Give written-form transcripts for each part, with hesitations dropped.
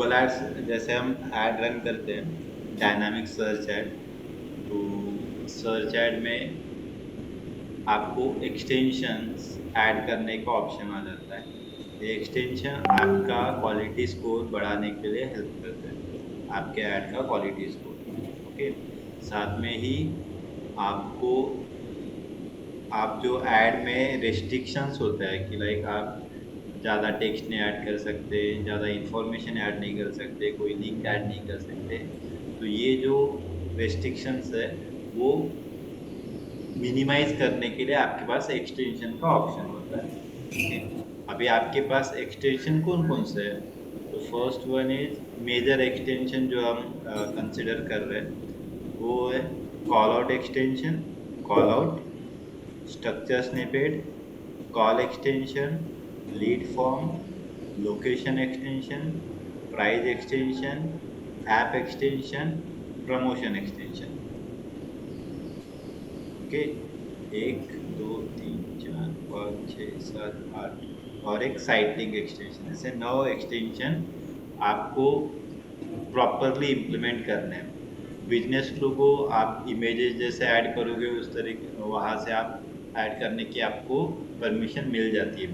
Google ads जैसे हम ad run करते हैं, डायनामिक सर्च ऐड, तो सर्च ऐड में आपको एक्सटेंशंस ऐड करने का ऑप्शन आ जाता है। ये एक्सटेंशन आपका क्वालिटी स्कोर बढ़ाने के लिए हेल्प करते हैं, आपके ऐड का क्वालिटी स्कोर। ओके, साथ में ही आपको आप जो ऐड में रेस्ट्रिक्शंस होता है कि लाइक आप ज़्यादा टेक्स्ट नहीं ऐड कर सकते, ज़्यादा इंफॉर्मेशन ऐड नहीं कर सकते, कोई लिंक ऐड नहीं कर सकते, तो ये जो रेस्ट्रिक्शंस है वो मिनिमाइज करने के लिए आपके पास एक्सटेंशन का ऑप्शन होता है। ओके, अभी आपके पास एक्सटेंशन कौन कौन से है? तो first one is major extension जो हम कंसिडर कर रहे हैं वो है call out extension, call out, structure snippet, call extension, lead form, location extension, price extension, app extension, promotion extension. Okay, एक दो तीन चार पाँच छः सात आठ और एक साइट लिंक एक्सटेंशन, ऐसे 9 एक्सटेंशन आपको प्रॉपरली इम्प्लीमेंट करने हैं। बिजनेस लोगो आप इमेजेस जैसे ऐड करोगे उस तरीके वहाँ से आप ऐड करने की आपको परमिशन मिल जाती है।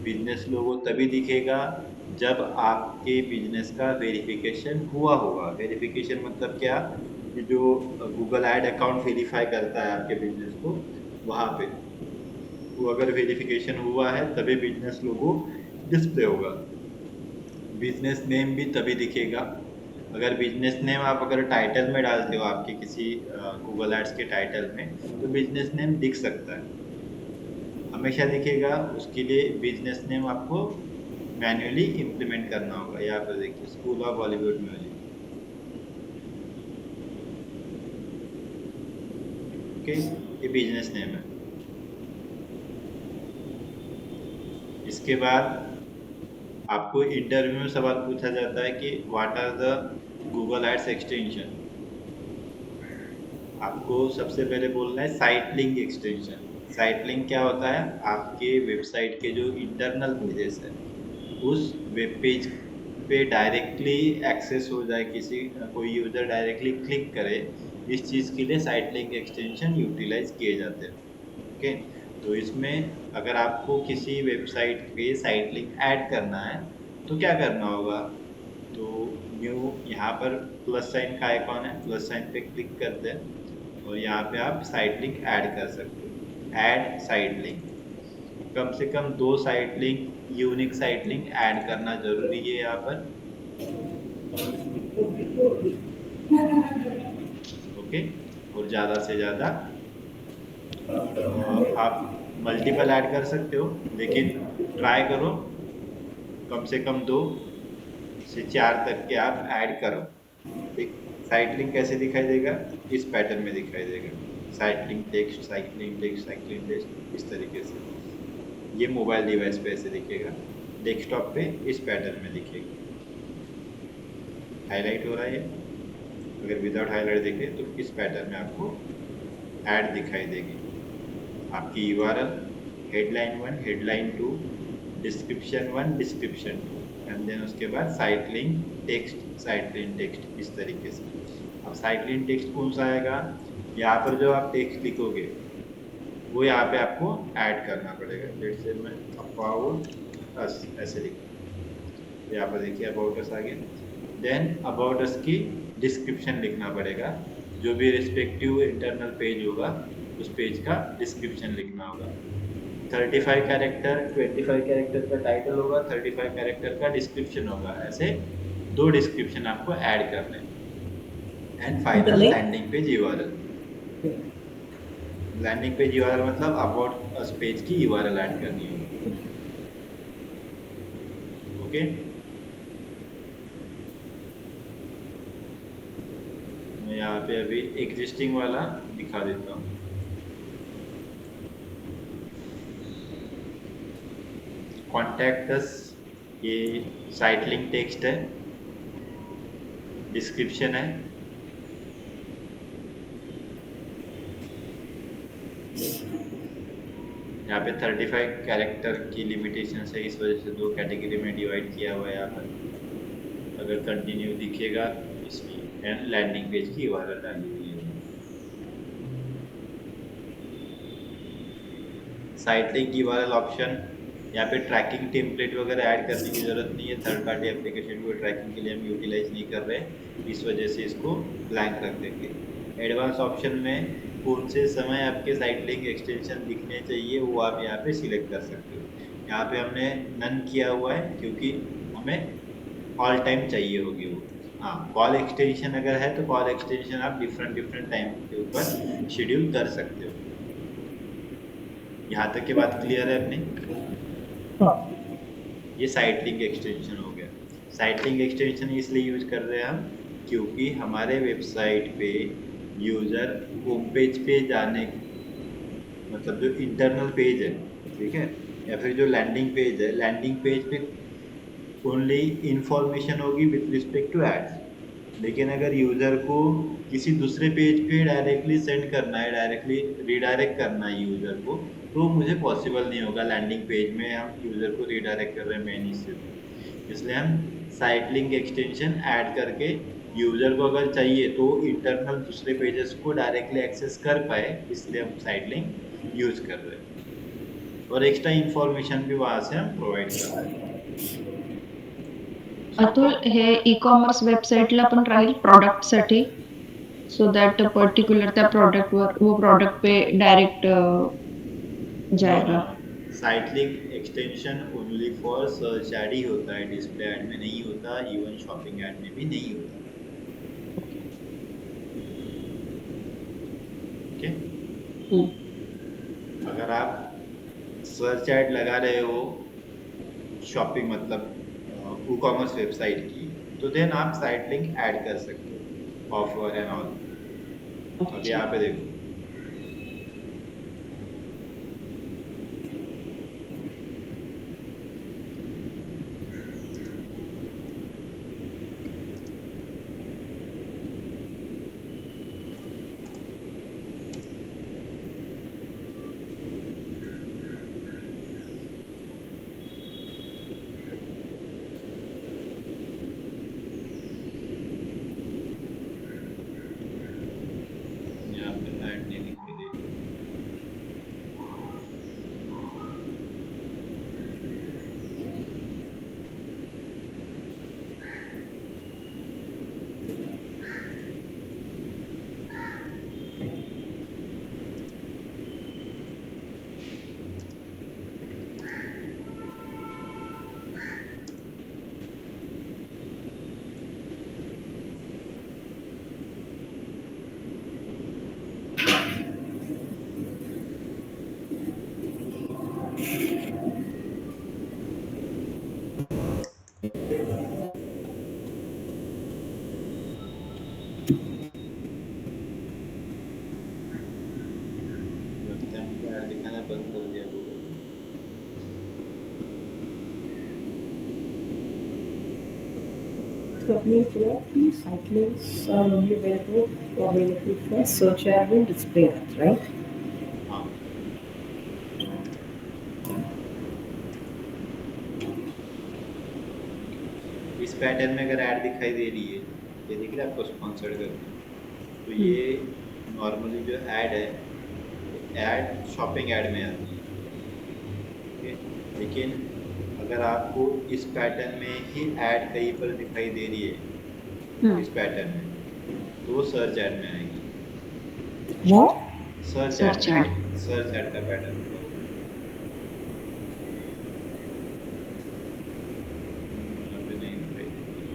बिजनेस लोगो तभी दिखेगा जब आपके बिजनेस का वेरिफिकेशन हुआ होगा। वेरिफिकेशन मतलब क्या, कि जो गूगल ऐड अकाउंट वेरीफाई करता है आपके बिजनेस को, वहाँ पे वो अगर वेरिफिकेशन हुआ है तभी बिजनेस लोगो डिस्प्ले होगा। बिजनेस नेम भी तभी दिखेगा। अगर बिजनेस नेम आप अगर टाइटल में डालते हो आपके किसी गूगल एड्स के टाइटल में, तो बिजनेस नेम दिख सकता है, हमेशा दिखेगा। उसके लिए बिजनेस नेम आपको मैन्युअली इम्प्लीमेंट करना होगा। यहाँ पर देखिए, school of Bollywood music. Okay, ये बिजनेस नेम है। इसके बाद आपको इंटरव्यू में सवाल पूछा जाता है कि what are the Google ads extension. आपको सबसे पहले बोलना है site link extension. Site link क्या होता है, आपके वेबसाइट के जो इंटरनल पेजेस है उस वेब पेज पे डायरेक्टली एक्सेस हो जाए, किसी कोई यूजर डायरेक्टली क्लिक करे, इस चीज़ के लिए साइट लिंक एक्सटेंशन यूटिलाइज किए जाते हैं। ओके, तो इसमें अगर आपको किसी वेबसाइट पे साइट लिंक ऐड करना है तो क्या करना होगा, तो न्यू यहाँ पर प्लस साइन का आइकॉन है, प्लस साइन पे क्लिक करते हैं और यहाँ पे आप साइट लिंक ऐड कर सकते हो। ऐड साइट लिंक, कम से कम 2 site link, unique site link add करना जरूरी है यहाँ पर। ओके, और ज़्यादा से ज़्यादा आप मल्टीपल ऐड कर सकते हो, लेकिन ट्राई करो कम से कम 2 से 4 तक के आप ऐड करो। ठीक, साइट लिंक कैसे दिखाई देगा, इस पैटर्न में दिखाई देगा, site link text, site link text, site link text, इस तरीके से। ये मोबाइल डिवाइस पे ऐसे दिखेगा, डेस्कटॉप पे इस पैटर्न में दिखेगा। हाईलाइट हो रहा है ये, अगर विदाउट हाईलाइट देखे तो इस पैटर्न में आपको ऐड दिखाई देगी। आपकी URL, headline 1, headline 2, description 1, description 2, and then उसके बाद site link text, site link text, इस तरीके से। अब साइट लिंक टेक्स्ट कौन सा आएगा, यहाँ पर जो आप टेक्स्ट लिखोगे वो यहाँ पे आपको ऐड करना पड़ेगा। जैसे मैं अबाउट अस ऐसे लिखूँ, तो यहाँ पर देखिए अबाउट अस आ गया। देन अबाउट अस की डिस्क्रिप्शन लिखना पड़ेगा, जो भी रिस्पेक्टिव इंटरनल पेज होगा उस पेज का डिस्क्रिप्शन लिखना होगा। 35 कैरेक्टर, 25 कैरेक्टर का टाइटल होगा, 35 कैरेक्टर का डिस्क्रिप्शन होगा, ऐसे 2 डिस्क्रिप्शन आपको ऐड करने हैं। And final landing page URL. Landing page URL मतलब अबाउट अस पेज की यूआरएल ऐड करनी होगी। ओके, मैं यहाँ पे अभी एग्जिस्टिंग वाला दिखा देता हूँ। कॉन्टैक्ट अस, ये साइट लिंक टेक्स्ट है, डिस्क्रिप्शन है, यहाँ पे 35 कैरेक्टर की लिमिटेशन है, इस वजह से 2 कैटेगरी में डिवाइड किया हुआ है यहाँ पर। अगर कंटिन्यू दिखेगा इसमें एंड लैंडिंग पेज की यूआरएल डाली हुई है। साइट लिंक यूआरएल ऑप्शन, यहाँ पे ट्रैकिंग टेम्पलेट वगैरह ऐड करने की जरूरत नहीं है। थर्ड पार्टी एप्लीकेशन को ट्रैकिंग के लिए हम यूटिलाइज नहीं कर रहे, इस वजह से इसको ब्लैंक रख देंगे। एडवांस ऑप्शन में कौन से समय आपके साइट लिंक एक्सटेंशन दिखने चाहिए वो आप यहाँ पे सिलेक्ट कर सकते हो। यहाँ पे हमने नन किया हुआ है क्योंकि हमें ऑल टाइम चाहिए होगी वो। हाँ, कॉल एक्सटेंशन अगर है तो कॉल एक्सटेंशन आप डिफरेंट डिफरेंट टाइम के ऊपर शेड्यूल कर सकते हो। यहाँ तक की बात क्लियर है अपनी? हाँ। ये साइट लिंक एक्सटेंशन हो गया। साइट लिंक एक्सटेंशन इसलिए यूज कर रहे हैं हम क्योंकि हमारे वेबसाइट पे यूजर होम पेज पे जाने, मतलब जो इंटरनल पेज है, ठीक है, या फिर जो लैंडिंग पेज है, लैंडिंग पेज पे ओनली इंफॉर्मेशन होगी विथ रिस्पेक्ट टू एड्स। लेकिन अगर यूजर को किसी दूसरे पेज पे डायरेक्टली सेंड करना है, डायरेक्टली रिडायरेक्ट करना है यूजर को, तो मुझे पॉसिबल नहीं होगा। लैंडिंग पेज में हम यूजर को रिडायरेक्ट कर रहे हैं मेन इससे, इसलिए हम साइट लिंक एक्सटेंशन ऐड करके यूजर को अगर चाहिए तो इंटरनल दूसरे पेजेस को डायरेक्टली एक्सेस कर पाए, इसलिए हम साइट लिंक यूज कर रहे हैं। और एक्स्ट्रा इंफॉर्मेशन भी वहां से हम प्रोवाइड कर रहे हैं। अतुल, हे ई-कॉमर्स वेबसाईटला पण राहील प्रॉडक्टसाठी, सो दॅट पर्टिक्युलर त्या प्रॉडक्टवर वो प्रोडक्ट पे डायरेक्ट जाएगा। Site link extension only for search ad ही होता है, डिस्प्ले ऐड में नहीं होता, इवन शॉपिंग ऐड में भी नहीं होता। ठीक है, अगर आप सर्च ऐड लगा रहे हो शॉपिंग मतलब ई कॉमर्स वेबसाइट की, तो देन आप साइट लिंक ऐड कर सकते हो, ऑफर एंड ऑल। अब यहाँ पे देखो, यहाँ पे ऐड नहीं दिखाई दे रही। लगता है मुझे ऐड दिखाना बंद कर दिया गूगल ने। So apparently site links are only available for search ad and display ads, right? हाँ, इस पैटर्न में अगर ऐड दिखाई दे रही है, ये दिख रहा है आपको स्पॉन्सर्ड करके, तो ये नॉर्मली जो ऐड है, ऐड शॉपिंग ऐड में आती है। ठीक है, लेकिन अगर आपको इस पैटर्न में ही ऐड कहीं पर दिखाई दे रही है, इस पैटर्न में, तो वो सर्च ऐड में आएगी। What? Search search add, add. Search add का पैटर्न यहाँ पे नहीं दिखाई दे रही।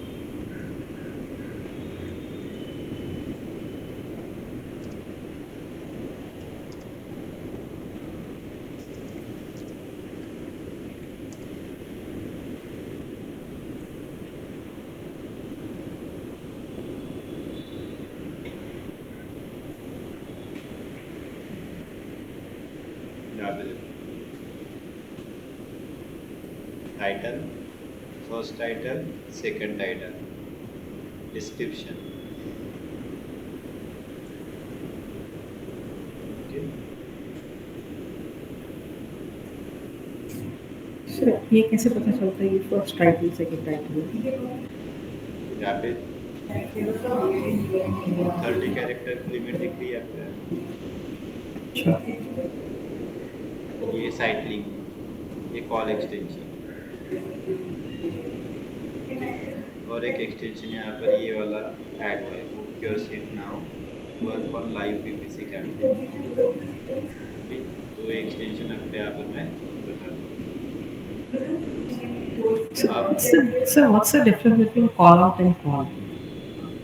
यहाँ पे देखो, title, first title, second title, description. Okay, So ये कैसे पता चलता है ये फर्स्ट टाइटल सेकंड टाइटल? यहाँ पे 30 कैरेक्टर की लिमिट दिख रही है आपको। अच्छा। ये साइट लिंक, ये कॉल एक्सटेंशन, और एक एक्सटेंशन यहाँ पर ये वाला ऐड हुआ है, book your seat now, work on live PPC campaign. Okay, तो एक्सटेंशन आपको यहाँ पर मैं बताता हूँ। आप So what's the difference between call out and call?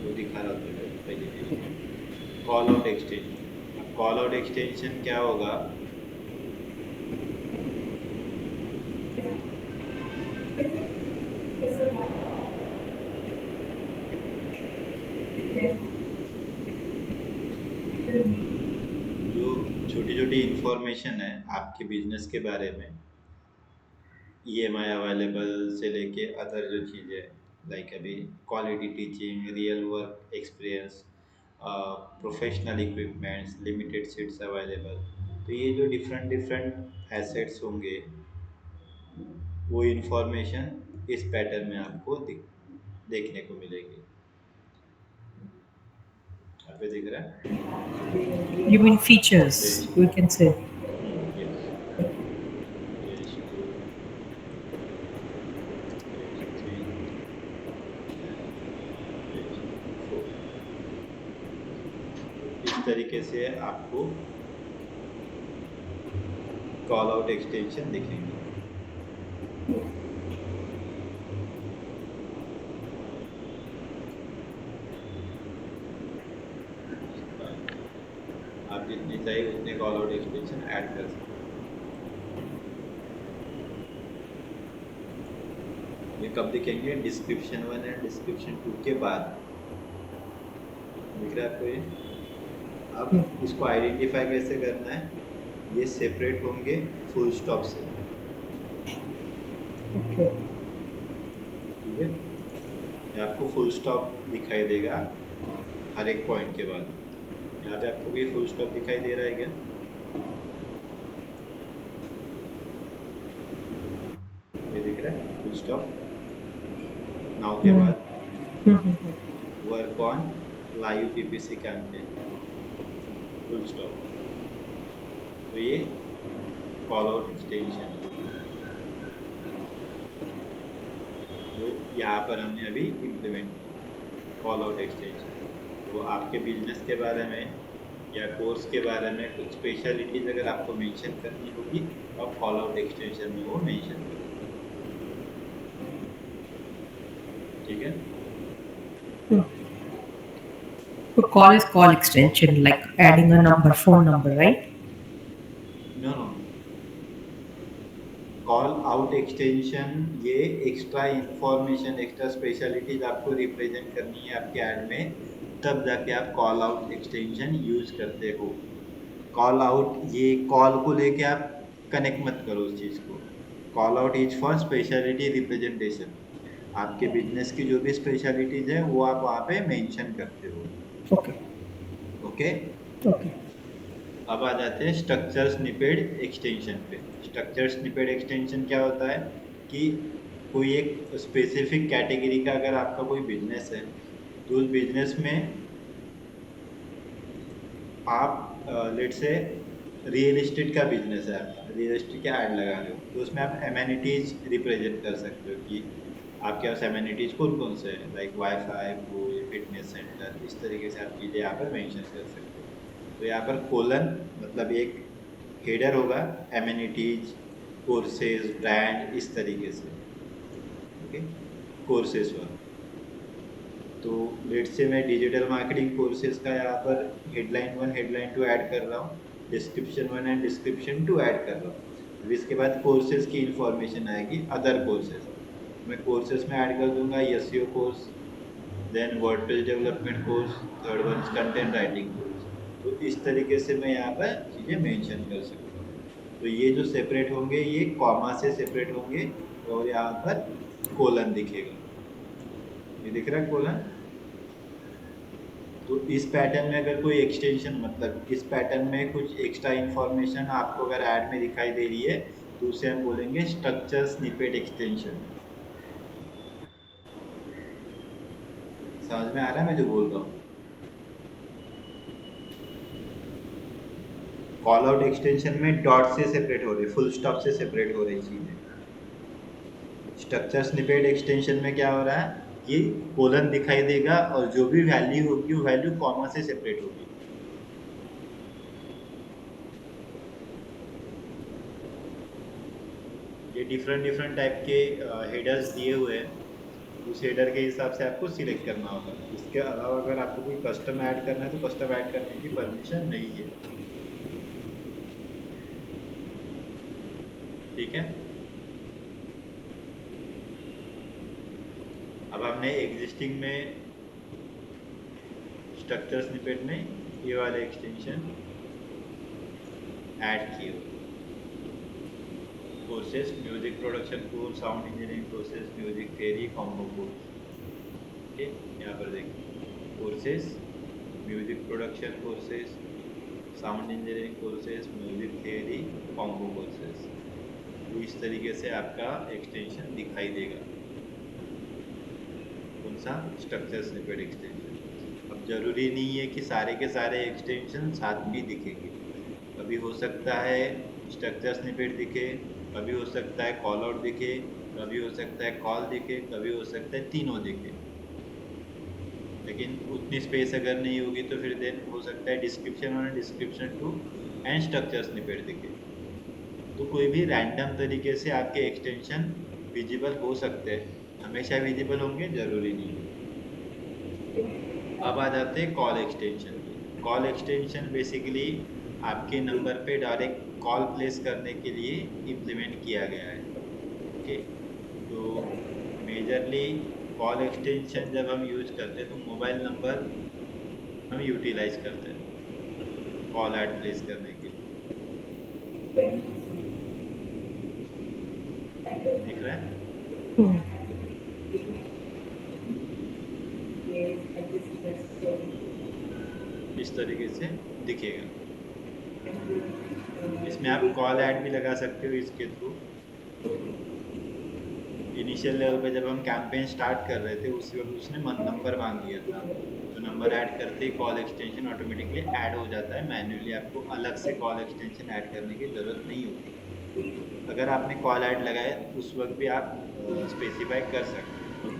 वो दिखा रहा था पहले भी, कॉल आउट एक्सटेंशन। अब कॉल आउट एक्सटेंशन क्या होगा, जो छोटी छोटी इंफॉर्मेशन है आपके बिजनेस के बारे में, ईएमआई अवेलेबल से लेके अदर जो चीज़ें लाइक अभी quality teaching, real work experience, professional equipments, limited seats available, तो ये जो डिफरेंट डिफरेंट एसेट्स होंगे वो इंफॉर्मेशन इस पैटर्न में आपको देखने को मिलेगी। यहाँ पे दिख रहा है You mean features, page we can say. Yes, page 2, page 3 and page 4। इस तरीके से आपको कॉल आउट एक्सटेंशन दिखेंगे। आप जितनी चाहिए उतने कॉल आउट एक्सटेंशन ऐड कर सकते हैं। ये कब दिखेंगे, डिस्क्रिप्शन 1 एंड डिस्क्रिप्शन 2 के बाद दिख रहा है आपको ये। अब इसको आइडेंटिफाई कैसे करना है, ये सेपरेट होंगे फुल स्टॉप से, Okay. ठीक है। ये आपको फुल स्टॉप दिखाई देगा हर एक पॉइंट के बाद। यहाँ पे आपको भी फुल स्टॉप दिखाई दे रहा है क्या, ये दिख रहा है फुल स्टॉप नाउ के बाद, work on live PPC campaign, full stop. तो ये कॉल आउट एक्सटेंशन जो यहाँ पर हमने अभी इम्प्लीमेंट किया, कॉल आउट एक्सटेंशन। तो आपके बिजनेस के बारे में या कोर्स के बारे में कुछ स्पेशलिटीज अगर आपको मेंशन करनी होगी तो आप कॉल आउट एक्सटेंशन में वो मेंशन करें, ठीक है। So call is call extension, like adding a number, phone number, right? No no, call out extension ये एक्स्ट्रा इंफॉर्मेशन, एक्स्ट्रा स्पेशलिटीज आपको रिप्रेजेंट करनी है आपके ऐड में, तब जाके आप कॉल आउट एक्सटेंशन यूज करते हो। कॉल आउट, ये कॉल को लेके आप कनेक्ट मत करो उस चीज़ को। Call out is for speciality representation, आपके बिजनेस की जो भी स्पेशलिटीज है वो आप वहाँ पे मेंशन करते हो, Okay. ओके। Okay. अब आ जाते हैं स्ट्रक्चर स्निपेट एक्सटेंशन पे। स्ट्रक्चर स्निपेट एक्सटेंशन क्या होता है कि कोई एक स्पेसिफिक कैटेगरी का अगर आपका कोई बिजनेस है तो उस बिजनेस में आप लेट से रियल एस्टेट का बिजनेस है आपका, रियल एस्टेट का ऐड लगा रहे हो, तो उसमें आप एमेनिटीज रिप्रेजेंट कर सकते हो कि आपके पास एमेनिटीज कौन कौन से हैं, like wifi, pool, fitness centre, इस तरीके से आप चीज़ें यहाँ पर मेंशन कर सकते हो। तो यहाँ पर कोलन मतलब एक हेडर होगा, एमेनिटीज, कोर्सेज, ब्रांड, इस तरीके से, ओके, कोर्सेज वाला। तो लेट से मैं डिजिटल मार्केटिंग कोर्सेज का यहाँ पर हेडलाइन 1, हेडलाइन 2 ऐड कर रहा हूँ, डिस्क्रिप्शन 1 एंड डिस्क्रिप्शन 2 ऐड कर रहा हूँ। अब इसके बाद कोर्सेज की इंफॉर्मेशन आएगी, अदर कोर्सेज मैं कोर्सेज में ऐड कर दूंगा, SEO course, then WordPress development course, third one content writing course. तो इस तरीके से मैं यहाँ पर चीज़ें मेंशन कर सकता हूँ। तो ये जो सेपरेट होंगे ये कॉमा से सेपरेट होंगे और यहाँ पर कोलन दिखेगा, ये दिख रहा है कोलन। तो इस पैटर्न में अगर कोई एक्सटेंशन मतलब इस पैटर्न में कुछ एक्स्ट्रा इंफॉर्मेशन आपको अगर ऐड में दिखाई दे रही है तो उसे हम बोलेंगे स्ट्रक्चर स्निपेट एक्सटेंशन। समझ में आ रहा है मैं जो बोल रहा हूँ? कॉल आउट एक्सटेंशन में डॉट से सेपरेट हो रही, फुल स्टॉप से सेपरेट हो रही चीजें। स्ट्रक्चर स्निपेट एक्सटेंशन में क्या हो रहा है, ये कोलन दिखाई देगा और जो भी वैल्यू होगी वो वैल्यू कॉमा से सेपरेट होगी। ये डिफरेंट डिफरेंट टाइप के हेडर्स दिए हुए हैं, उस हेडर के हिसाब से आपको सिलेक्ट करना होगा। इसके अलावा अगर आपको कोई कस्टम ऐड करना है तो कस्टम ऐड करने की परमिशन नहीं है। ठीक है, अब हमने एग्जिस्टिंग में स्ट्रक्चर स्निपेट में ये वाले एक्सटेंशन ऐड किए हुए, courses, music production course, sound engineering courses, music theory, combo course. Okay, यहाँ पर देखिए courses, music production courses, sound engineering courses, music theory, combo courses. तो इस तरीके से आपका एक्सटेंशन दिखाई देगा। कौन सा? Structure snippet extension. अब जरूरी नहीं है कि सारे के सारे एक्सटेंशन साथ में दिखेंगे। कभी हो सकता है स्ट्रक्चर स्निपेट दिखे, कभी हो सकता है कॉल आउट दिखे, कभी हो सकता है कॉल दिखे, कभी हो सकता है तीनों दिखे। लेकिन उतनी स्पेस अगर नहीं होगी तो फिर देन हो सकता है डिस्क्रिप्शन और description two and structure snippet दिखे। तो कोई भी रैंडम तरीके से आपके एक्सटेंशन विजिबल हो सकते हैं, हमेशा विजिबल होंगे जरूरी नहीं है। अब आ जाते हैं कॉल एक्सटेंशन पे। कॉल एक्सटेंशन बेसिकली आपके नंबर पे डायरेक्ट कॉल प्लेस करने के लिए इम्प्लीमेंट किया गया है। ओके, तो मेजरली कॉल एक्सटेंशन जब हम यूज करते हैं तो मोबाइल नंबर हम यूटिलाइज करते हैं कॉल ऐड प्लेस करने के लिए। दिख रहा है? इस तरीके से दिखेगा। इसमें आप कॉल ऐड भी लगा सकते हो इसके थ्रू। इनिशियल लेवल पे जब हम कैंपेन स्टार्ट कर रहे थे उसी वक्त उसने नंबर मांग लिया था, तो नंबर ऐड करते ही कॉल एक्सटेंशन ऑटोमेटिकली ऐड हो जाता है। मैन्युअली आपको अलग से कॉल एक्सटेंशन ऐड करने की ज़रूरत नहीं होती। अगर आपने कॉल ऐड लगाया उस वक्त भी आप स्पेसिफाई कर सकते हैं।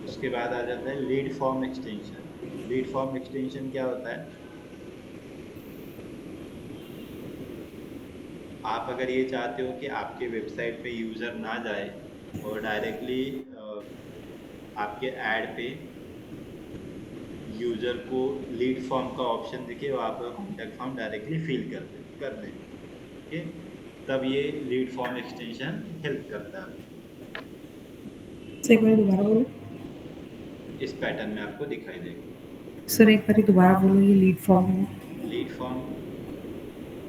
उसके बाद आ जाता है lead form extension. Lead form extension क्या होता है? आप अगर ये चाहते हो कि आपके वेबसाइट पे यूज़र ना जाए और डायरेक्टली आपके ऐड पे यूज़र को लीड फॉर्म का ऑप्शन दिखे और आप कॉन्टैक्ट फॉर्म डायरेक्टली फिल कर दें, ओके, तब ये लीड फॉर्म एक्सटेंशन हेल्प करता है। सर एक बार दोबारा बोलो। इस पैटर्न में आपको दिखाई देगा। सर एक बार दोबारा बोलो, ये लीड फॉर्म है। लीड फॉर्म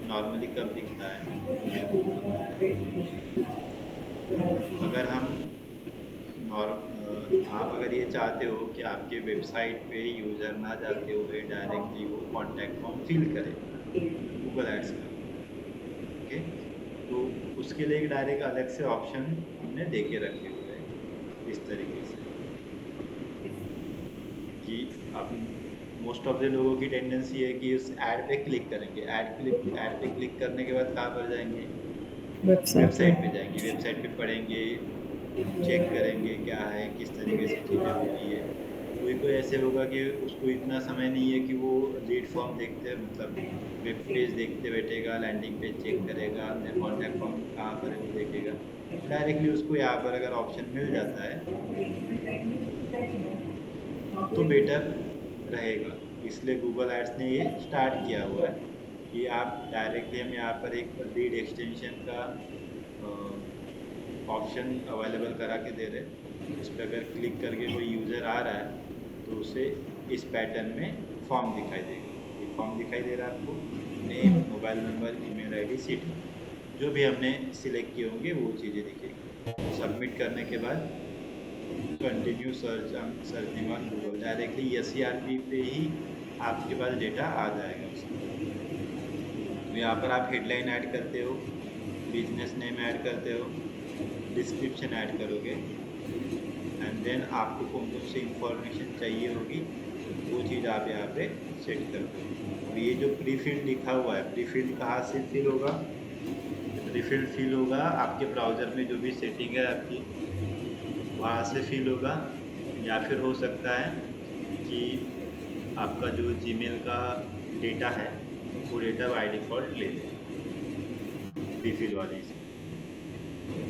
नॉर्मली कब दिखता है? अगर हम आप अगर ये चाहते हो कि आपके वेबसाइट पे यूज़र ना जाते हुए डायरेक्टली वो कॉन्टैक्ट फॉर्म फिल करे गूगल एड्स का, ओके, तो उसके लिए एक डायरेक्ट अलग से ऑप्शन हमने दे के रखे हुए हैं इस तरीके से कि अब मोस्ट ऑफ द लोगों की टेंडेंसी है कि उस ऐड पे क्लिक करेंगे, ऐड पे क्लिक करने के बाद कहाँ पर जाएंगे? वेबसाइट पे जाएंगे, वेबसाइट पे पढ़ेंगे, चेक करेंगे क्या है, किस तरीके से चीज़ें हो रही है। कोई ऐसे होगा कि उसको इतना समय नहीं है कि वो लीड फॉर्म देखते मतलब वेब पेज देखते बैठेगा, लैंडिंग पेज चेक करेगा, कॉन्टैक्ट फॉर्म कहाँ पर है वो देखेगा। डायरेक्टली उसको यहाँ पर अगर ऑप्शन मिल जाता है तो बेटर रहेगा। इसलिए गूगल एड्स ने ये स्टार्ट किया हुआ है कि आप डायरेक्टली हम यहाँ पर एक लीड एक्सटेंशन का ऑप्शन अवेलेबल करा के दे रहे हैं। इस पर अगर क्लिक करके कोई यूज़र आ रहा है तो उसे इस पैटर्न में फॉर्म दिखाई देगा। ये फॉर्म दिखाई दे रहा है आपको, name, mobile number, email ID, city, जो भी हमने सिलेक्ट किए होंगे वो चीज़ें दिखेगी। सबमिट करने के बाद continue searching on Google, directly SERP पे ही आपके पास डेटा आ जाएगा उसमें। तो यहाँ पर आप हेडलाइन ऐड करते हो, बिजनेस नेम ऐड करते हो, डिस्क्रिप्शन ऐड करोगे एंड देन आपको कौन कौन सी इंफॉर्मेशन चाहिए होगी वो चीज़ आप यहाँ पे सेट कर दो। अब ये जो प्री फील्ड लिखा हुआ है, प्री फील्ड कहाँ से फिल होगा? प्री फील्ड फिल होगा आपके ब्राउज़र में जो भी सेटिंग है आपकी, वहाँ से फिल होगा। या फिर हो सकता है कि आपका जो जीमेल का डेटा है वो डेटा बाय डिफ़ॉल्ट ले ले प्री फिल वाले से।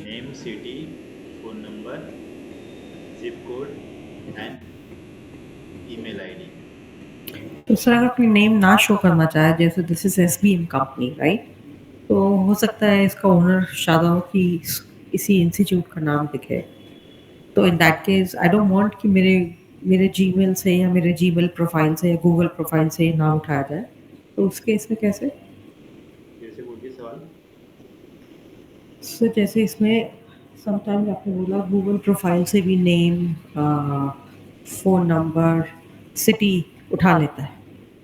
Name, city, phone number, zip code and email ID. तो सर अगर कोई नेम ना शो करना चाहे, जैसे this is SBM company right, तो हो सकता है इसका ओनर शादा हो कि इसी इंस्टीट्यूट का नाम दिखे, तो in that case I don't want कि मेरे मेरे जीमेल से या मेरे जीमेल प्रोफाइल से या गूगल प्रोफाइल से नाम उठाया जाए, तो उस केस में कैसे? फिर से बोलिए सवाल। सो जैसे इसमें समटाइम्स आपने बोला गूगल प्रोफाइल से भी नेम, फ़ोन नंबर, सिटी उठा लेता है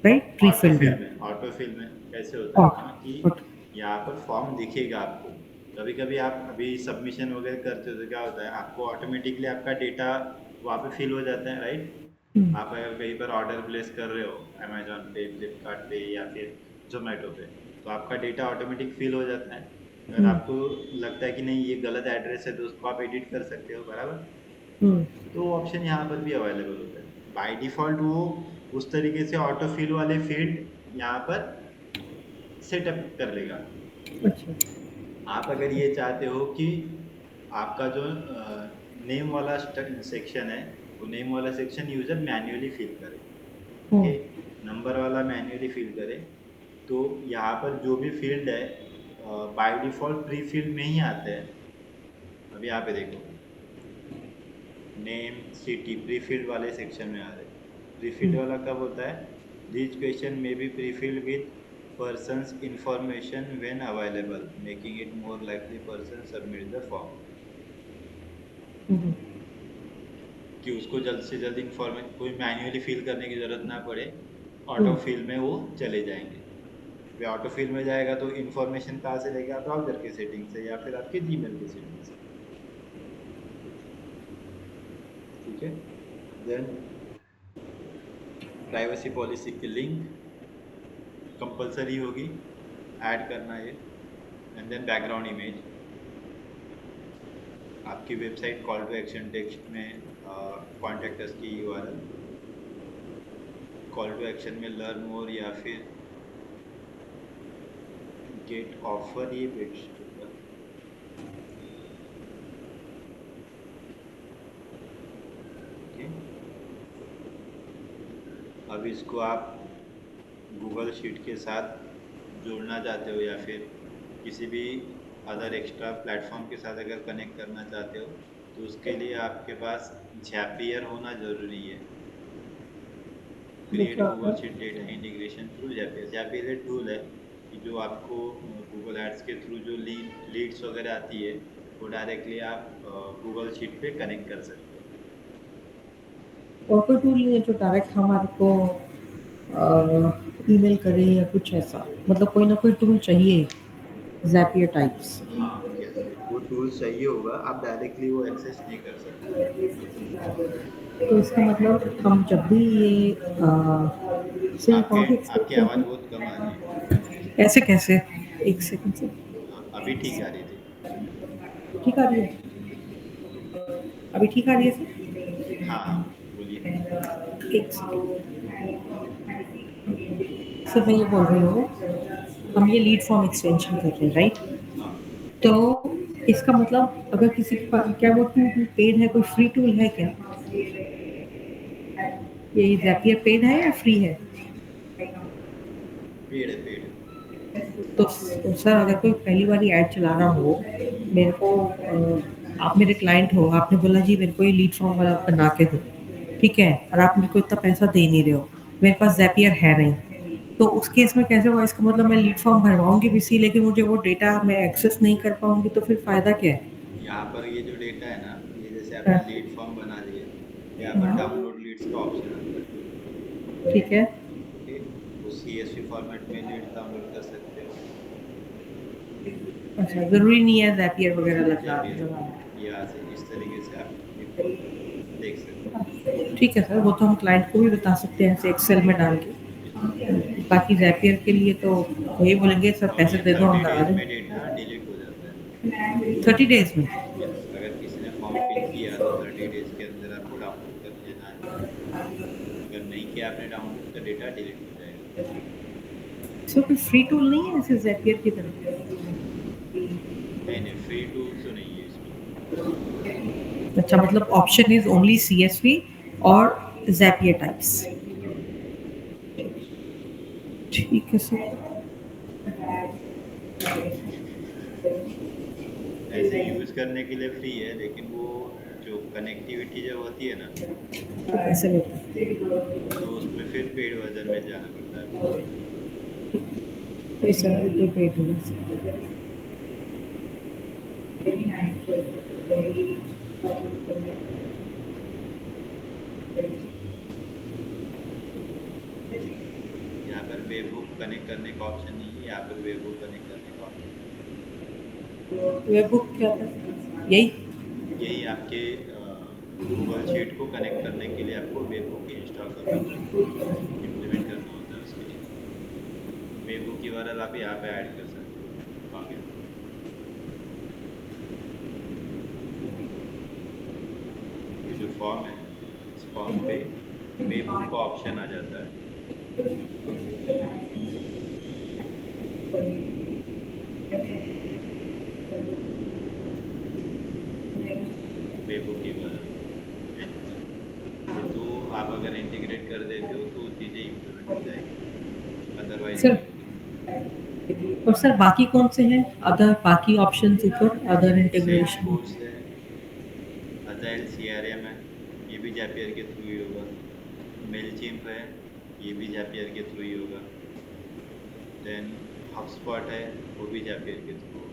राइट, प्री फिल्ड में। ऑटो फिल में कैसे होता है और ना कि और- यहाँ पर फॉर्म दिखेगा आपको। कभी कभी आप अभी सबमिशन वगैरह करते हो तो क्या होता है, आपको ऑटोमेटिकली आपका डेटा वहाँ पे फिल हो जाता है, राइट? हम्म, आप अगर कहीं पर ऑर्डर प्लेस कर रहे हो अमेजोन पे, फ्लिपकार्ट पे या फिर जोमेटो पे, तो आपका डेटा ऑटोमेटिक फिल हो जाता है। अगर हम्म, आपको लगता है कि नहीं ये गलत एड्रेस है तो उसको आप एडिट कर सकते हो, बराबर? हम्म, तो ऑप्शन यहाँ पर भी अवेलेबल होता है। बाय डिफ़ॉल्ट वो उस तरीके से ऑटो फिल वाले फील्ड यहाँ पर सेटअप कर लेगा। अच्छा, आप अगर ये चाहते हो कि आपका जो नेम वाला सेक्शन है, वो नेम वाला सेक्शन यूज़र मैन्युअली फिल करे, हम्म, ओके, नंबर वाला मैन्युअली फिल करे, तो यहाँ पर जो भी फील्ड है बाय डिफ़ॉल्ट प्री फील्ड में ही आते हैं। अभी यहाँ पे देखो, नेम, सिटी प्री फील्ड वाले सेक्शन में आ रहे हैं। प्री फील्ड हम्म, वाला कब होता है? This question may be prefilled with person's information when available, making it more likely person submit the form. Hmm, कि उसको जल्द से जल्द इंफॉर्मेशन, कोई मैन्युअली फिल करने की ज़रूरत ना पड़े, ऑटो हम्म, फिल में वो चले जाएंगे। वे ऑटो फिल में जाएगा तो इन्फॉर्मेशन कहाँ से लेगा? ब्राउज़र के सेटिंग से या फिर आपके जीमेल के सेटिंग से, ठीक है? देन प्राइवेसी पॉलिसी की लिंक कंपलसरी होगी ऐड करना ये। एंड देन बैकग्राउंड इमेज, आपकी website call to action text में कॉन्टैक्ट अस की यूआरएल, कॉल टू एक्शन में लर्न मोर या फिर गेट ऑफर, ये बेस्ट होगा। ओके, अब इसको आप गूगल शीट के साथ जोड़ना चाहते हो या फिर किसी भी अदर एक्स्ट्रा प्लेटफॉर्म के साथ अगर कनेक्ट करना चाहते हो, तो उसके लिए आपके पास ज़ैपियर होना ज़रूरी है। वो क्रिएट क्या होता गूगल है? Sheet data integration through Zapier. Zapier एक टूल है कि जो आपको गूगल एड्स के थ्रू जो लीड्स वगैरह आती है, वो डायरेक्टली आप गूगल शीट पे कनेक्ट कर सकते हो। और कोई टूल नहीं है जो डायरेक्ट हमारे को ईमेल करे या कुछ ऐसा, मतलब कोई ना कोई टूल चाहिए, ज़ैपियर टाइप्स। हाँ, यस, वो टूल चाहिए होगा, आप डायरेक्टली वो एक्सेस नहीं कर सकते। तो इसका मतलब हम जब भी ये सही आपके कौन सी आपकी एक्सटेंशन आवाज़ थी? बहुत कम आ रही है। ऐसे कैसे? एक सेकंड से। हाँ, अभी ठीक आ रही थी। ठीक आ रही है? अभी ठीक आ रही है सर? हाँ हाँ, बोलिए। एक सेकंड। सर मैं ये बोल रही हूँ, हम ये लीड फॉर्म एक्सटेंशन कर रहे हैं राइट, हाँ, तो इसका मतलब अगर किसी के पास, क्या वो टूल पेड है, कोई फ्री टूल है क्या? ये ज़ैपियर पेड है या फ्री है? पेड़ है पेड़। तो सर अगर कोई पहली बार ऐड चला रहा हो, मेरे को आप मेरे क्लाइंट हो, आपने बोला जी मेरे को ये लीड फॉर्म वाला बना के दो, ठीक है, और आप मेरे को इतना पैसा दे नहीं रहे हो, मेरे पास ज़ैपियर है नहीं, तो उस केस में कैसे होगा? इसका मतलब मैं लीड फॉर्म भरवाऊंगी भी सी, लेकिन मुझे वो डेटा मैं एक्सेस नहीं कर पाऊंगी, तो फिर फ़ायदा क्या है? यहाँ पर ये जो डेटा है ना, ये जैसे आपने हाँ, लीड फॉर्म बना दिया, यहाँ पर हाँ, डाउनलोड लीड्स का ऑप्शन आता है। ठीक है। ओके, वो सीएसवी फॉर्मेट में लीड्स डाउनलोड कर सकते हो। अच्छा, ज़रूरी नहीं है ज़ैपियर वगैरह या लगा फिर लगाना। यहाँ से इस तरीके से आप देख सकते हैं। ठीक है सर, वो तो हम क्लाइंट को भी बता सकते हैं ऐसे एक्सेल में डाल के। बाकी ज़ैपियर के लिए तो वही बोलेंगे सर और पैसे ये दे दो, हम 30 लगा डेज में देंगे। डेटा डिलीट हो जाता है। 30 डेज़ में? यस, अगर किसी ने फॉर्म फिल किया तो 30 डेज के अंदर आपको डाउनलोड कर लेना है। अगर नहीं किया आपने डाउनलोड तो डेटा डिलीट हो जाएगा। सर कोई फ्री टूल नहीं है ऐसे ज़ैपियर की तरह? नहीं नहीं, फ्री टूल तो नहीं है इसमें। अच्छा, मतलब ऑप्शन इज़ ओनली सीएसवी और ज़ैपियर टाइप्स। ठीक है सर। ऐसे यूज़ करने के लिए फ्री है, लेकिन वो जो कनेक्टिविटी जब होती है ना, तो पैसे लेते तो उसमें फिर पेड वर्जन में जाना पड़ता है आपको। हैं सर, तो पेड होगा। यहाँ पर वेबहुक कनेक्ट करने का ऑप्शन नहीं है, यहाँ पर वेबहुक कनेक्ट करने का ऑप्शन वेब बुक क्या था? यही? है। यही आपके गूगल शीट को कनेक्ट करने के लिए आपको वेबहुक इंस्टॉल करना पड़ेगा, इम्प्लीमेंट करना होता है उसके लिए। वेबहुक की URL आप यहाँ पे ऐड कर सकते हो आगे। ये जो फॉर्म है, इस फॉर्म पे वेबहुक का ऑप्शन आ जाता है। वेबहुक की URL, तो आप अगर इंटीग्रेट कर देते हो तो चीज़ें इम्प्लीमेंट हो जाएगी, अदरवाइज सर, नहीं होती। और सर बाकी कौन से हैं अदर, बाकी ऑप्शंस ऊपर अदर सेल्स इंटीग्रेशन? फोर्स है, अजाइल CRM है, ये भी जैपियर के थ्रू ही होगा। मेलचिम्प है, ये भी जैपियर के थ्रू ही होगा। देन हबस्पॉट है, वो भी जैपियर के थ्रू होगा।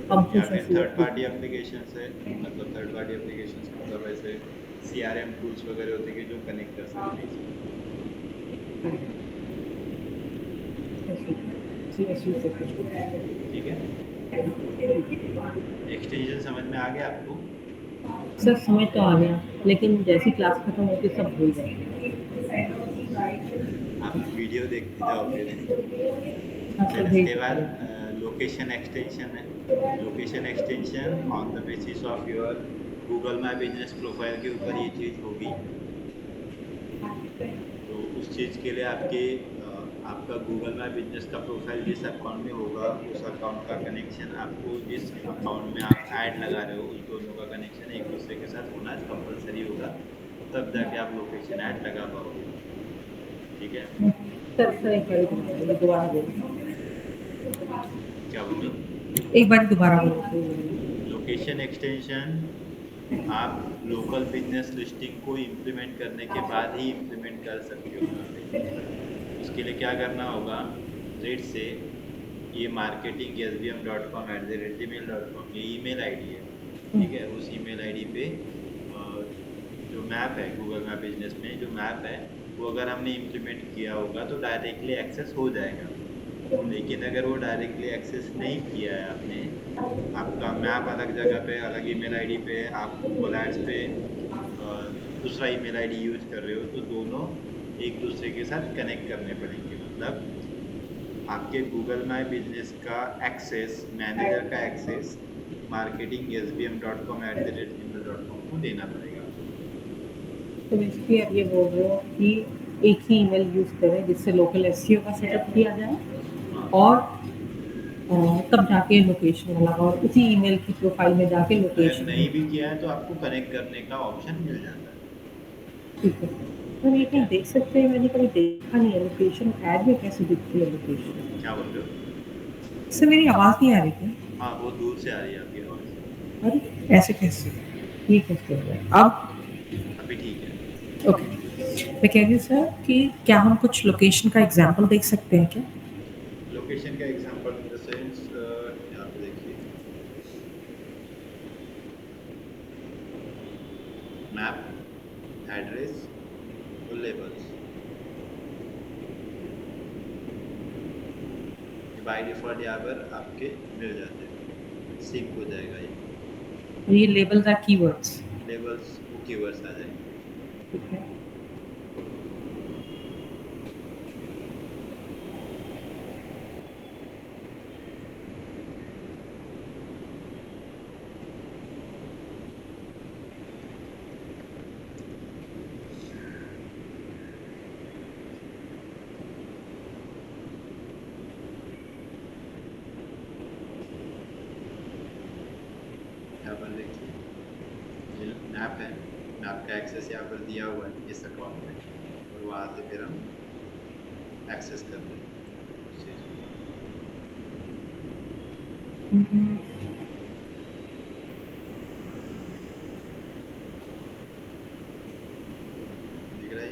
हम या कुछ फिर ऐसे थर्ड पार्टी एप्लीकेशंस है, मतलब थर्ड पार्टी एप्लीकेशंस मतलब ऐसे CRM टूल्स वगैरह होते हैं कि जो कनेक्ट कर सकते हैं इसमें। ठीक है, एक्सटेंशन समझ में आ गया आपको? सर समझ तो आ गया, लेकिन जैसी क्लास खत्म होती सब भूल गए। आप वीडियो देखते जाओ फिर। हाँ सर, देन भेज इसके बाद दीजिए। लोकेशन एक्सटेंशन है। Location extension on the basis of your Google my business profile के ऊपर ये चीज़ होगी। तो उस चीज़ के लिए आपका गूगल माई बिजनेस का प्रोफाइल जिस अकाउंट में होगा, उस अकाउंट का कनेक्शन आपको जिस अकाउंट में आप ऐड लगा रहे हो, उस दोनों का कनेक्शन एक दूसरे के साथ होना कंपलसरी होगा, तब जाके आप लोकेशन ऐड लगा पाओगे। ठीक है, सर एक बार दोबारा बोलो। क्या बोल रहे हो? एक बार दोबारा बोलो। लोकेशन एक्सटेंशन आप लोकल बिजनेस लिस्टिंग को इम्प्लीमेंट करने के बाद ही इम्प्लीमेंट कर सकते हो यहाँ पे। उसके लिए क्या करना होगा, लेट से ये marketing@sbm.com@gmail.com ये ईमेल आईडी है। ठीक है, उस ईमेल आईडी पे जो मैप है गूगल मैप बिजनेस में, जो मैप है वो अगर हमने इम्प्लीमेंट किया होगा तो डायरेक्टली एक्सेस हो जाएगा। लेकिन अगर वो डायरेक्टली एक्सेस नहीं किया है आपने, आपका मैप अलग जगह पे, अलग ईमेल आईडी पे, आप गूगल एड्स पे दूसरा ईमेल आईडी यूज कर रहे हो, तो दोनों एक दूसरे के साथ कनेक्ट करने पड़ेंगे। मतलब आपके गूगल माई बिजनेस का एक्सेस, मैनेजर का एक्सेस marketing@sbm.com@gmail.com को देना पड़ेगा आपको। तो बेसिकली आप ये बोल रहे हो कि एक ही ईमेल यूज़ करें जिससे लोकल एसईओ का सेटअप किया जाए, हाँ, और तब जाके लोकेशन वाला, और उसी ईमेल की प्रोफाइल में जाके अगर लोकेशन। नहीं भी किया है तो आपको कनेक्ट करने का ऑप्शन मिल जाता है। ठीक है सर, ये ठीक कहीं है, देख सकते हैं? मैंने कभी देखा नहीं है लोकेशन, ऐड में कैसे दिखती है लोकेशन? क्या बोल रहे हो? सर मेरी आवाज़ नहीं आ रही क्या? हाँ, बहुत दूर से आ रही है आपकी आवाज़। अरे ऐसे कैसे? ठीक है सर, अब अभी ठीक है। ओके। मैं कह रही हूँ सर कि क्या हम कुछ लोकेशन का एग्जांपल देख सकते हैं क्या? लोकेशन का एग्जांपल इन द सेंस, यहाँ पे देखिए, मैप, एड्रेस और लेबल्स, बाय डिफ़ॉल्ट यहाँ पर आपके मिल जाते हैं, सिंक हो जाएगा ये। और ये लेबल्स आर कीवर्ड्स। लेबल्स वो कीवर्ड्स आ जाएंगे। ठीक है। यहाँ पर देखिए ये मैप है, मैप का एक्सेस यहाँ पर दिया हुआ है इस अकाउंट में, और वहाँ से फिर हम एक्सेस करते हैं उस चीज़ को। हम्म, दिख रहा है?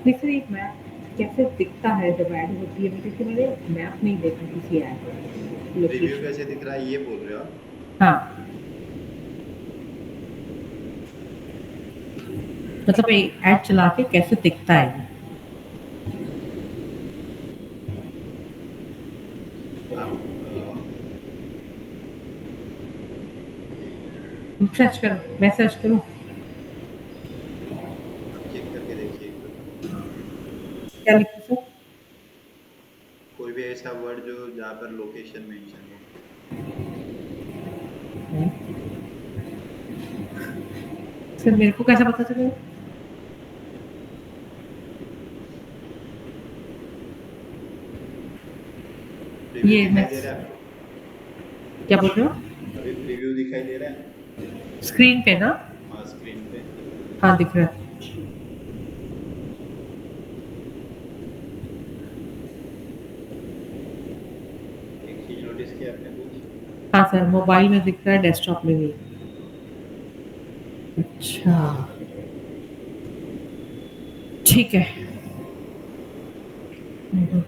देखिए एक मैप कैसे दिखता है जब ऐड होती है, क्योंकि मैंने मैप नहीं देखा किसी ऐड प्रीव्यू लोकेशन। कैसे दिख रहा है ये बोल रहे हो आप? हाँ, मतलब ऐड चला के कैसे दिखता है ये। आप सर्च करो, मैं सर्च करूँ। आप चेक करके देखिए एक बार, क्या लिखूँ सर? कोई भी ऐसा वर्ड जो जहाँ पर लोकेशन मेंशन हो। सर मेरे को कैसे पता चलेगा? प्रीव्यू ये दिखाई मैं दे रहा है आपको? क्या बोल रहे हो? अभी प्रीव्यू दिखाई दे रहा है? स्क्रीन पे ना? हाँ स्क्रीन पे। हाँ दिख रहा है। एक चीज नोटिस किया आपने कुछ? हाँ सर, मोबाइल में दिख रहा है, डेस्कटॉप में भी। अच्छा, ठीक है। हम्म,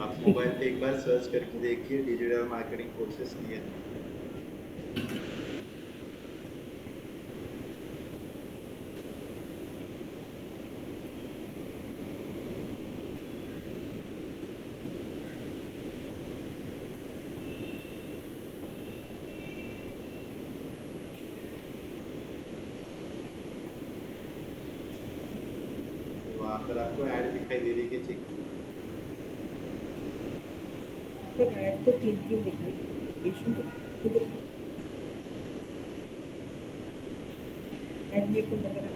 आप ठीक मोबाइल है। पे एक बार सर्च करके देखिए डिजिटल मार्केटिंग कोर्सेज किए। वहाँ पर आपको ऐड दिखाई दे रही है कि चेक की? तो ऐड तो तीन दिख रही है, लोकेशन तो ऐड मेरे को लग रहा है।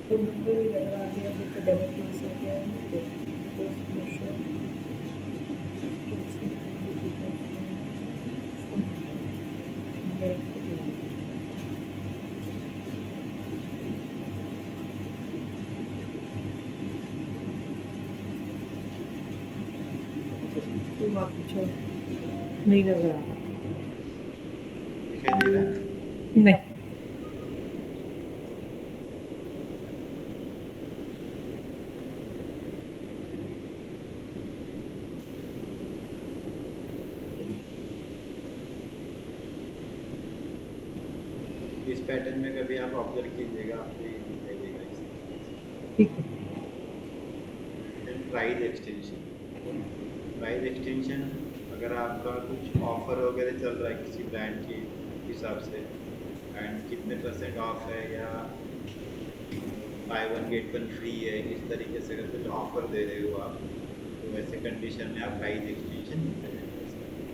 तो मुझे भी लग रहा है अभी तो डेवलपमेंट से क्या है तो अच्छा नहीं लग रहा। दिखाई दे रहा है? नहीं। इस पैटर्न में कभी आप ऑब्जर्व कीजिएगा, आपको ये दिखाई देगा इस तरीके से। ठीक है। Then price extension. Price extension, अगर आपका कुछ ऑफर वगैरह चल रहा है किसी ब्रांड के हिसाब से, एंड कितने परसेंट ऑफ है या by one get one free है, इस तरीके से अगर कुछ ऑफर दे रहे हो आप, तो वैसे कंडीशन में आप प्राइस एक्सटेंशन इम्प्लीमेंट कर सकते हैं।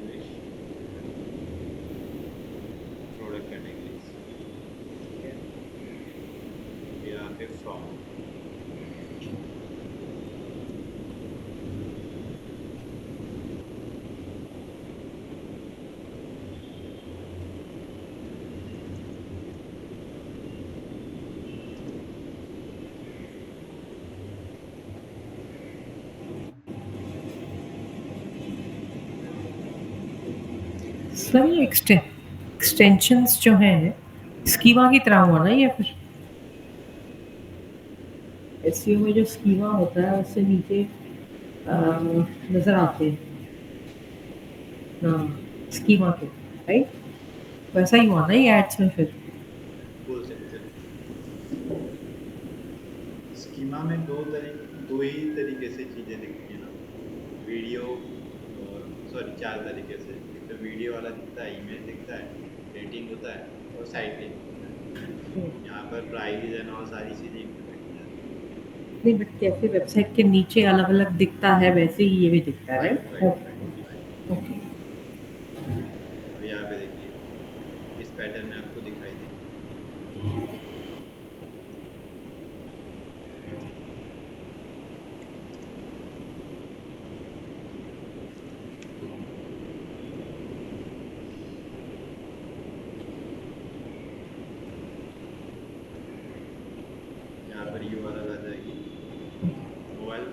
देख सकते हैं प्रोडक्ट कैटेगरीज, ठीक है, फिर यहाँ पे फ्रॉम। सर ये एक्सटेंशंस जो हैं स्कीमा की तरह हुआ ना ये फिर एसईओ में जो स्कीमा होता है उससे नीचे नज़र आते हैं हाँ स्कीमा के राइट वैसा ही हुआ ना ये एड्स में फिर बोल सकते हैं। स्कीमा में दो ही तरीके से चीज़ें दिखती हैं ना, वीडियो और सॉरी 4 तरीके से। एक तो वीडियो वाला दिखता है, इमेज दिखता है, रेटिंग होता है और साइट लिंक होता है। यहाँ पर प्राइस एंड और सारी चीज़ें इंक्लूड की जाती हैं। नहीं बट जैसे वेबसाइट के नीचे अलग अलग दिखता है वैसे ही ये भी दिखता है right right right right right. Okay अब यहाँ पे देखिए इस पैटर्न में आपको दिखाई देगी। यहाँ पर यूआरएल आ जाएगी। मोबाइल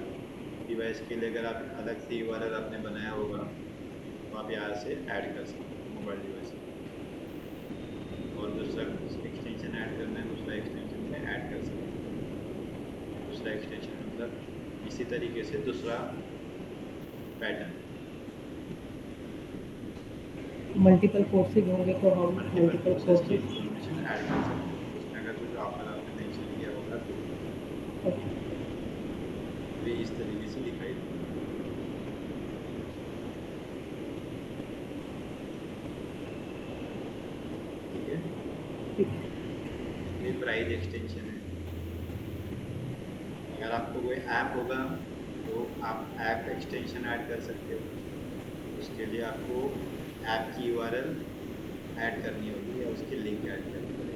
डिवाइस के लिए अगर आप अलग से यूआरएल आपने बनाया होगा तो आप यहाँ से ऐड कर सकते हैं मोबाइल डिवाइस और दूसरा एक्सटेंशन ऐड करना है, दूसरा एक्सटेंशन में ऐड कर सकते हैं। दूसरा एक्सटेंशन मतलब इसी तरीके से दूसरा पैटर्न मल्टीपल कोर्सेज होंगे तो हम मल्टीपल मल्टीपल कोर्सेज की कोर्सेज इंफॉर्मेशन ऐड कर सकते हैं। उसमें अगर कुछ ऑफर आपने मेंशन किया होगा तो ये इस तरीके से दिखाई देगा। ठीक है, ये प्राइस एक्सटेंशन है। अगर आपको कोई ऐप होगा तो आप ऐप एक्सटेंशन ऐड कर सकते हो। उसके लिए आपको ऐप की यूआरएल ऐड करनी होगी या उसकी लिंक ऐड करनी पड़ेगी।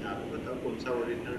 आप बताओ कौन सा ओरिजिनल